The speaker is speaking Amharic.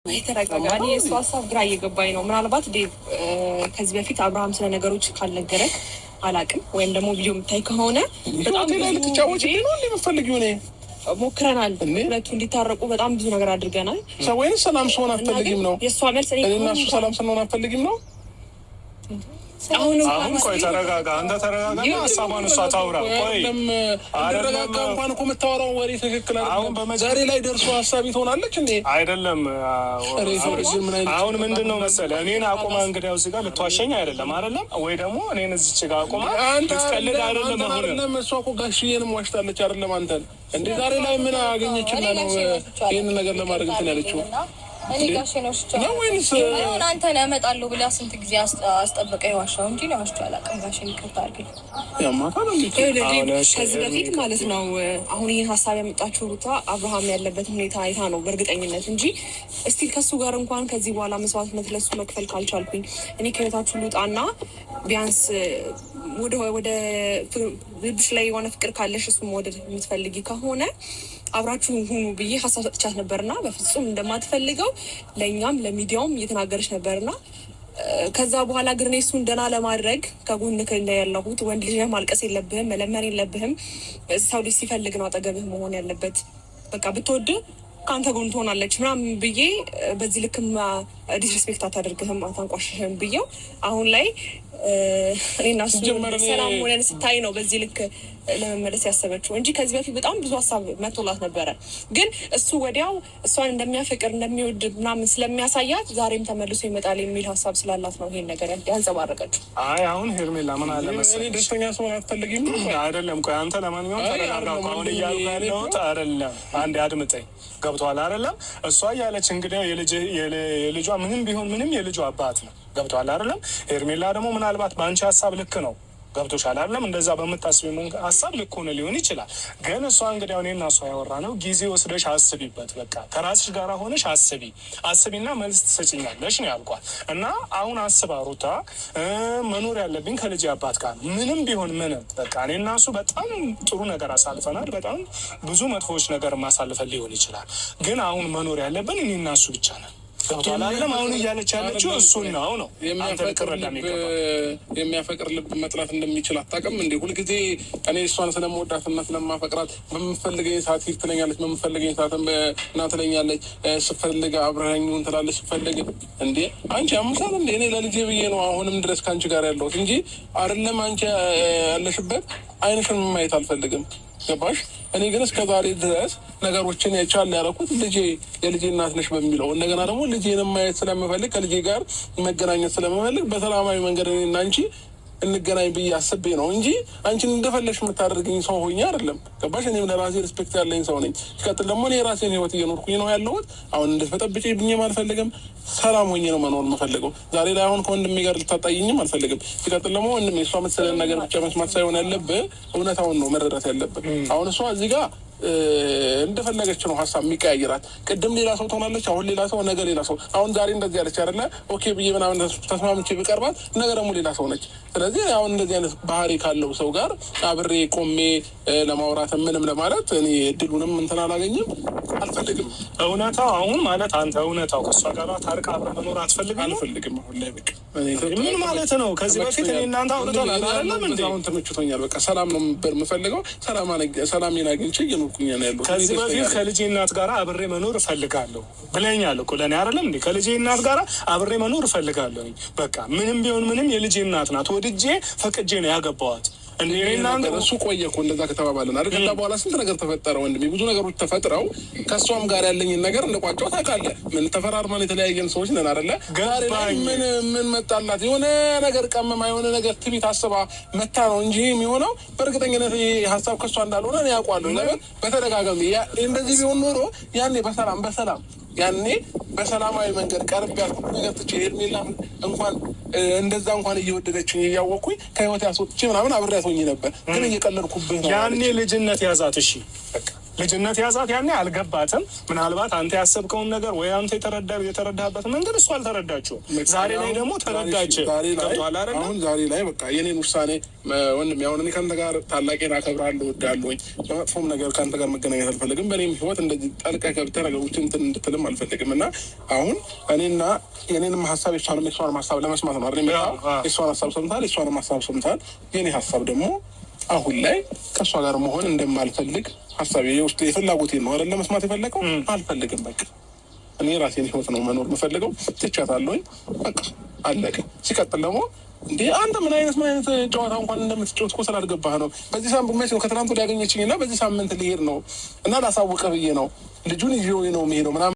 የተረጋጋ እኔ እሱ ሀሳብ ግራ እየገባኝ ነው። ምናልባት ከዚህ በፊት አብርሃም ስለ ነገሮች ካልነገረክ አላቅም፣ ወይም ደግሞ ቪዲዮ የምታይ ከሆነ በጣም ልትጫወች ነው እንደምፈልጊው እኔ ሞክረናል። ሁለቱ እንዲታረቁ በጣም ብዙ ነገር አድርገናል። ወይም ሰላም ስሆን አትፈልጊም ነው? የእሷ መልስ እኔና እሱ ሰላም ስንሆን አትፈልጊም ነው? አሁን ቆይ ተረጋጋ፣ አንተ ተረጋጋ። ሀሳቧን እሷ ታውራ። ቆይ ተረጋጋ። እንኳን እኮ የምታወራው ወሬ ትክክል አይደለም። ዛሬ ላይ ደርሶ ሀሳቢ ትሆናለች እንዴ? አይደለም። አሁን ምንድን ነው መሰለህ፣ እኔን አቁማ እንግዲህ እዚህ ጋር ልትዋሸኝ አይደለም አይደለም ወይ? ደግሞ እኔን እዚች ጋር አቁማ ልትቀልድ አይደለም። አሁን እሷ እኮ ጋሽዬንም ዋሽታለች አይደለም አንተን። እንዴ ዛሬ ላይ ምን አገኘችና ነው ይህንን ነገር ለማድረግ እንትን ያለችው? እኔ ጋሼ ነው ሽቻለሁ ወይስ አንተ ነህ እመጣለሁ ብለህ ስንት ጊዜ አስጠበቀኝ ዋሻው እንጂ ነው ዋሽቶ አላውቅም። ጋሼ ይቅርታ አድርግልኝ። ከዚህ በፊት ማለት ነው አሁን ይህን ሀሳብ ያመጣችው ሩታ አብርሃም ያለበትን ሁኔታ አይታ ነው በእርግጠኝነት እንጂ እስቲል ከሱ ጋር እንኳን ከዚህ በኋላ መስዋዕትነት ለሱ መክፈል ካልቻልኩኝ እኔ ከህይወታችሁ ልውጣና ቢያንስ ወደ ልብሽ ላይ የሆነ ፍቅር ካለሽ እሱም መውደድ የምትፈልጊ ከሆነ አብራችሁ ሁኑ ብዬ ሀሳብ ሰጥቻት ነበርና በፍጹም እንደማትፈልገው ለእኛም ለሚዲያውም እየተናገረች ነበርና ከዛ በኋላ ግን እሱን ደህና ለማድረግ ከጎንክ ላይ ያለሁት ወንድ ልጅ ማልቀስ የለብህም፣ መለመን የለብህም። ሰው ልጅ ሲፈልግ ነው አጠገብህ መሆን ያለበት። በቃ ብትወድ ከአንተ ጎን ትሆናለች ምናምን ብዬ በዚህ ልክም ዲስሬስፔክት አታደርግህም፣ አታንቋሽህም ብዬው አሁን ላይ እኔና እሱ ሰላም ሆነን ስታይ ነው በዚህ ልክ ለመመለስ ያሰበችው እንጂ ከዚህ በፊት በጣም ብዙ ሀሳብ መቶላት ነበረ። ግን እሱ ወዲያው እሷን እንደሚያፈቅር እንደሚወድ ምናምን ስለሚያሳያት ዛሬም ተመልሶ ይመጣል የሚል ሀሳብ ስላላት ነው ይሄን ነገር ያንጸባረቀችው። አይ አሁን ሄርሜላ ምን አለ መሰለኝ ደስተኛ ሰው አትፈልጊም አይደለም? ቆይ አንተ ለማንኛውም ተረጋጋ። አሁን እያልኩ ያለሁት አይደለም፣ አንዴ አድምጠኝ። ገብቶሃል አይደለም? እሷ እያለች እንግዲህ የልጇ ምንም ቢሆን ምንም የልጇ አባት ነው። ገብቶሃል አይደለም? ሄርሜላ ደግሞ ምናልባት በአንቺ ሀሳብ ልክ ነው። ገብቶሻል አይደለም? እንደዛ በምታስቢ ሀሳብ ልክ ሆነ ሊሆን ይችላል። ግን እሷ እንግዲህ አሁን እና እሷ ያወራ ነው ጊዜ ወስደሽ አስቢበት። በቃ ከራስሽ ጋር ሆነሽ አስቢና መልስ ትሰጭኛለሽ ነው ያልኳት። እና አሁን አስባ ሩታ መኖር ያለብኝ ከልጅ አባት ጋር ምንም ቢሆን ምንም በቃ እኔ እና እሱ በጣም ጥሩ ነገር አሳልፈናል። በጣም ብዙ መጥፎዎች ነገር ማሳልፈን ሊሆን ይችላል። ግን አሁን መኖር ያለብን እኔ እና እሱ ብቻ ነን። ገብቶሃል አይደለም? አሁን እያለች ያለችው እሱን ነው የሚያፈቅር ልብ መጥላት እንደሚችል አታውቅም እንዴ? ሁልጊዜ እኔ እሷን ስለመወዳትና ስለማፈቅራት በምፈልገኝ ሰዓት ፊት ትለኛለች፣ በምፈልገኝ ሰዓት ና ትለኛለች፣ ስፈልግ አብረኸኝውን ትላለች። ስፈልግ እንዴ አንቺ አምሳል እንዴ? እኔ ለልጄ ብዬ ነው አሁንም ድረስ ከአንቺ ጋር ያለሁት እንጂ አይደለም አንቺ ያለሽበት አይንሽን ማየት አልፈልግም። ገባሽ? እኔ ግን እስከ ዛሬ ድረስ ነገሮችን የቻል ያደረኩት የልጄ እናት ነሽ በሚለው እንደገና ደግሞ ልጄን ማየት ስለምፈልግ ከልጄ ጋር መገናኘት ስለምፈልግ በሰላማዊ መንገድ እኔና አንቺ እንገናኝ ብዬ አስቤ ነው እንጂ አንቺን እንደፈለግሽ የምታደርገኝ ሰው ሆኜ አይደለም። ገባሽ? እኔም ለራሴ ሪስፔክት ያለኝ ሰው ነኝ። ሲቀጥል ደግሞ እኔ የራሴን ህይወት እየኖርኩኝ ነው ያለሁት። አሁን እንደተጠብቄ ብኝም አልፈልግም። ሰላም ሆኜ ነው መኖር የምፈልገው። ዛሬ ላይ አሁን ከወንድሜ ጋር ልታጣይኝም አልፈልግም። ሲቀጥል ደግሞ ወንድሜ እሷ የምትሰለን ነገር ብቻ መስማት ሳይሆን ያለብህ እውነታውን ነው መረዳት ያለብህ። አሁን እሷ እዚህ ጋር እንደፈለገች ነው ሀሳብ የሚቀያየራት። ቅድም ሌላ ሰው ትሆናለች፣ አሁን ሌላ ሰው፣ ነገ ሌላ ሰው። አሁን ዛሬ እንደዚህ ያለች አይደለ? ኦኬ ብዬ ምናምን ተስማምቼ ብቀርባት ነገ ደግሞ ሌላ ሰው ነች። ስለዚህ አሁን እንደዚህ አይነት ባህሪ ካለው ሰው ጋር አብሬ ቆሜ ለማውራት ምንም ለማለት እኔ እድሉንም እንትን አላገኝም፣ አልፈልግም። እውነታው አሁን ማለት አንተ እውነታው ከእሷ ጋር ታርቃ አብረህ አትፈልግም? አልፈልግም። አሁን ላይ በቃ ምን ማለት ነው? ከዚህ በፊት እኔ እናንተ አውርተናል አይደለም እንዴ? አሁን ተመችቶኛል። በቃ ሰላም ነው የምፈልገው። ሰላሜን አግኝቼ ከዚህ በፊት ከልጄ እናት ጋር አብሬ መኖር እፈልጋለሁ ብለኛል እኮ ለእኔ አይደለም እንዴ? ከልጄ እናት ጋር አብሬ መኖር እፈልጋለሁ። በቃ ምንም ቢሆን ምንም የልጄ እናት ናት። ወድጄ ፈቅጄ ነው ያገባዋት። እሱ ቆየ እኮ እንደዛ ከተባባለን አይደል? ከዛ በኋላ ስንት ነገር ተፈጠረ ወንድሜ፣ ብዙ ነገሮች ተፈጥረው ከእሷም ጋር ያለኝን ነገር እንደቋጫው ታውቃለህ። ምን ተፈራርመን የተለያየን ሰዎች ነን አይደለ? ዛሬ ላይ ምን መጣላት? የሆነ ነገር ቀመማ፣ የሆነ ነገር ትቢት አስባ መታ ነው እንጂ የሚሆነው በእርግጠኝነት ሀሳብ ከእሷ እንዳልሆነ እኔ ያውቋለሁ። ለምን በተደጋጋሚ እንደዚህ ቢሆን ኖሮ ያኔ ያኔ በሰላማዊ መንገድ ቀርብ ያልኩት ነገር ትቼ ሄርሜላ እንኳን እንደዛ እንኳን እየወደደችኝ እያወቅኩኝ ከህይወት ያስወጥቼ ምናምን አብሬያት ሆኜ ነበር። ግን እየቀለድኩብህ ነው። ያኔ ልጅነት ያዛት። እሺ በቃ ልጅነት ያዛት ያኔ አልገባትም። ምናልባት አንተ ያሰብከውን ነገር ወይ አንተ የተረዳህበት መንገድ እሱ አልተረዳችውም። ዛሬ ላይ ደግሞ ተረዳች። አሁን ዛሬ ላይ በቃ የኔን ውሳኔ ወንድም ያሁን እኔ ከአንተ ጋር ታላቄን አከብራለሁ፣ እወዳለሁኝ። በመጥፎም ነገር ከአንተ ጋር መገናኘት አልፈልግም። በእኔም ህይወት እንደዚህ ጠልቀህ ገብተህ ነገሮችን እንትን እንድትልም አልፈልግም እና አሁን እኔና የኔንም ሀሳብ የሷንም ሀሳብ ለመስማት ነው አይደል? የሷን ሀሳብ ሰምታል፣ የሷንም ሀሳብ ሰምታል። የኔ ሀሳብ ደግሞ አሁን ላይ ከእሷ ጋር መሆን እንደማልፈልግ ሀሳብ የውስጥ የፍላጎቴ ነው አይደል? መስማት የፈለገው አልፈልግም። በቃ እኔ ራሴን ህይወት ነው መኖር የምፈልገው። ትቻታለሁኝ። በቃ አለቀ። ሲቀጥል ደግሞ እንዴ አንተ ምን አይነት ጨዋታ እንኳን እንደምትጫወት እኮ ስላልገባህ ነው። በዚህ ሳምንት መቼ ነው ከትናንት ወዲያ ያገኘችኝ እና በዚህ ሳምንት ልሄድ ነው እና ላሳውቅህ ብዬ ነው ልጁን ይዤ ነው የምሄደው ምናምን